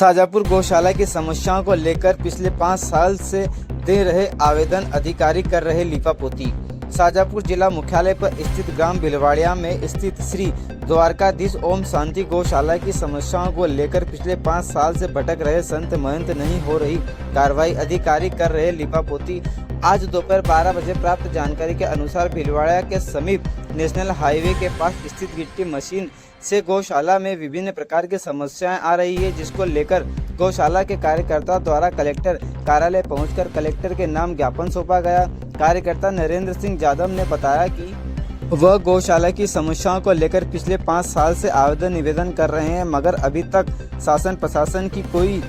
शाजापुर गौशाला की समस्याओं को लेकर पिछले 5 साल से दे रहे आवेदन अधिकारी कर रहे लीपापोती। शाजापुर जिला मुख्यालय पर स्थित ग्राम भिलवाड़िया में स्थित श्री द्वारकाधीश ओम शांति गौशाला की समस्याओं को लेकर पिछले 5 साल से भटक रहे संत महंत नहीं हो रही कार्रवाई, अधिकारी कर रहे लीपापोती। आज दोपहर 12 बजे प्राप्त जानकारी के अनुसार भिलवाड़िया के समीप नेशनल हाईवे के पास स्थित गिट्टी मशीन से गौशाला में विभिन्न प्रकार की समस्याएं आ रही है, जिसको लेकर गौशाला के कार्यकर्ता द्वारा कलेक्टर कार्यालय पहुंचकर कलेक्टर के नाम ज्ञापन सौंपा गया। कार्यकर्ता नरेंद्र सिंह यादव ने बताया कि वह गौशाला की समस्याओं को लेकर पिछले 5 साल से आवेदन निवेदन कर रहे हैं, मगर अभी तक शासन प्रशासन की कोई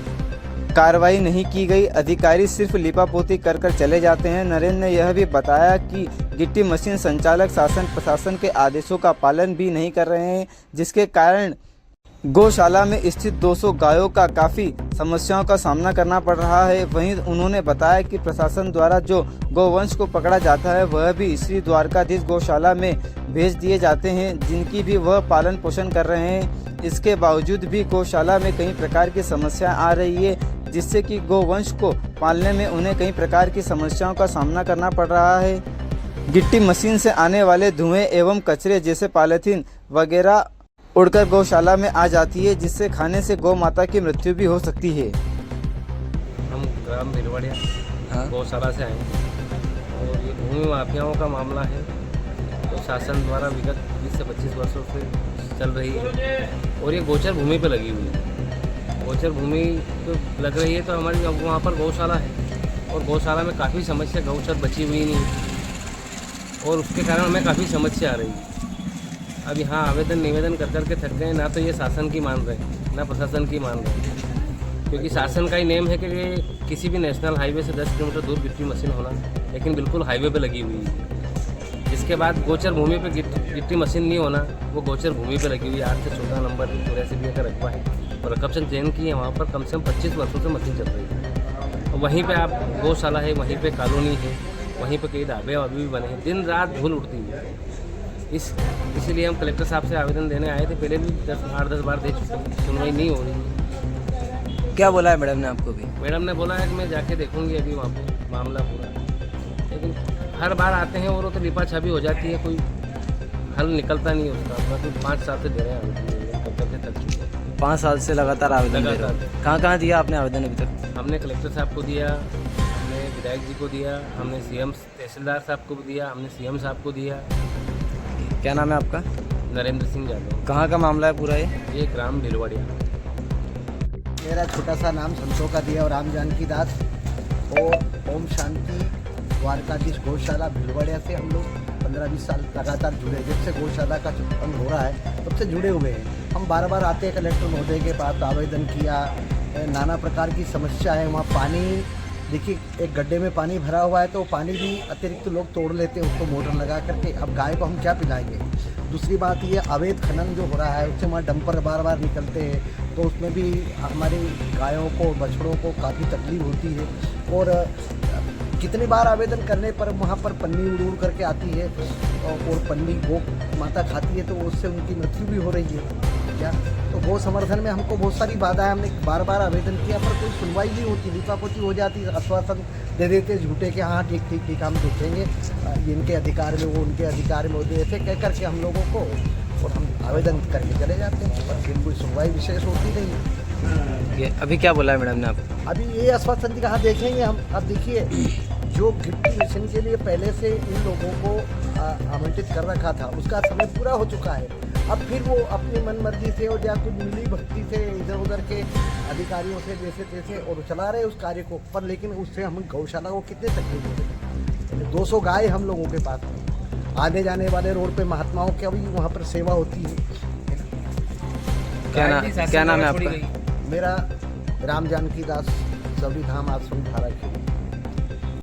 कार्रवाई नहीं की गई। अधिकारी सिर्फ लिपापोती कर चले जाते हैं। नरेंद्र ने यह भी बताया कि गिट्टी मशीन संचालक शासन प्रशासन के आदेशों का पालन भी नहीं कर रहे हैं, जिसके कारण गौशाला में स्थित 200 गायों का काफ़ी समस्याओं का सामना करना पड़ रहा है। वहीं उन्होंने बताया कि प्रशासन द्वारा जो गौवंश को पकड़ा जाता है वह भी श्री द्वारकाधीश गौशाला में भेज दिए जाते हैं, जिनकी भी वह पालन पोषण कर रहे हैं। इसके बावजूद भी गौशाला में कई प्रकार की समस्याएं आ रही है, जिससे कि गौवंश को पालने में उन्हें कई प्रकार की समस्याओं का सामना करना पड़ रहा है। गिट्टी मशीन से आने वाले धुएं एवं कचरे जैसे पॉलीथीन वगैरह उड़कर गौशाला में आ जाती है, जिससे खाने से गौ माता की मृत्यु भी हो सकती है। हम ग्राम भिलवाड़िया गौशाला से आए और ये भूमि माफियाओं का मामला है, तो शासन द्वारा विगत 20 से 25 वर्षों से चल रही है और ये गोचर भूमि पे लगी हुई है। गोचर भूमि तो लग रही है तो हमारी वहाँ पर गौशाला है और गौशाला में काफ़ी समस्या, गौचर बची हुई नहीं और उसके कारण हमें काफ़ी समस्या आ रही है। अब यहाँ आवेदन निवेदन कर के थक गए, ना तो ये शासन की मान रहे ना प्रशासन की मान रहे, क्योंकि शासन का ही नेम है कि किसी भी नेशनल हाईवे से 10 किलोमीटर दूर गिट्टी मशीन होना, लेकिन बिल्कुल हाईवे पे लगी हुई है। इसके बाद गोचर भूमि पे गिट्टी मशीन नहीं होना, वो गोचर भूमि पे लगी हुई है। 8 से 14 नंबर चौरासी का रकबा है और रकब चंद जैन की है, वहाँ पर कम से कम 25 वर्षों से मशीन चल रही है। और वहीं पर आप गौशाला है, वहीं पर कॉलोनी है, वहीं पर कई ढाबे अभी भी बने हैं। दिन रात धूल उड़ती है। इसीलिए हम कलेक्टर साहब से आवेदन देने आए थे, पहले भी 8-10 बार दे चुके, सुनवाई नहीं हो रही। क्या बोला है मैडम ने आपको भी? मैडम ने बोला है कि मैं जाके देखूंगी अभी वहाँ पे मामला पूरा, लेकिन हर बार आते हैं और वो तो लिपा छापी हो जाती है, कोई हल निकलता नहीं उसका। तो 5 साल से दे रहे हैं आवेदन, करके थक चुके हैं। 5 साल से लगातार आवेदन दे रहे हैं। कहाँ दिया आपने आवेदन अभी तक? हमने कलेक्टर साहब को दिया, हमने विधायक जी को दिया, हमने CM तहसीलदार साहब को दिया, हमने CM साहब को दिया। क्या नाम है आपका? नरेंद्र सिंह यादव। कहाँ का मामला है पूरा ये ग्राम भिलवाड़िया। मेरा छोटा सा नाम संतों का दिया और राम जानकी दास और ओम शांति द्वारकाधीश गौशाला भिलवाड़िया से हम लोग 15-20 साल लगातार जुड़े। जब से गौशाला का बंद हो रहा है तब से जुड़े हुए हैं। हम बार आते हैं कलेक्टर महोदय के पास, आवेदन किया, नाना प्रकार की समस्या है। वहाँ पानी देखिए, एक गड्ढे में पानी भरा हुआ है तो पानी भी अतिरिक्त लोग तोड़ लेते हैं उसको मोटर लगा करके। अब गाय को हम क्या पिलाएंगे? दूसरी बात ये अवैध खनन जो हो रहा है उससे वहाँ डंपर बार निकलते हैं, तो उसमें भी हमारी गायों को बछड़ों को काफ़ी तकलीफ होती है। और कितनी बार आवेदन करने पर वहाँ पर पन्नी उड़ करके आती है और पन्नी गौ माता खाती है, तो उससे उनकी मृत्यु भी हो रही है। क्या तो गौ संवर्धन में हमको बहुत सारी बाधाएं, हमने बार आवेदन किया पर कोई सुनवाई नहीं होती, लिपापोती हो जाती, आश्वासन दे देते झूठे के हाँ ठीक हम देखेंगे, इनके अधिकार में वो उनके अधिकार में वो दे, ऐसे कह करके हम लोगों को, और हम आवेदन करके चले जाते हैं, पर फिर कोई सुनवाई विशेष होती नहीं है। ये अभी क्या बोला है मैडम ने आपको? अभी ये आश्वासन कहाँ देखेंगे हम? अब देखिए, जो गिट्टी मशीन के लिए पहले से इन लोगों को आमंत्रित कर रखा था उसका समय पूरा हो चुका है। अब फिर वो अपनी मन मर्जी से और या कुछ मिली भक्ति से इधर उधर के अधिकारियों से जैसे तैसे और चला रहे उस कार्य को, पर लेकिन उससे हम गौशाला को कितने तकलीफ हो रही है। 200 गाय हम लोगों के पास में, आने जाने वाले रोड पे महात्माओं की अभी वहाँ पर सेवा होती है। क्या नाम है आपका? मेरा राम जानकी दास, सभी धाम आश्रम धारा।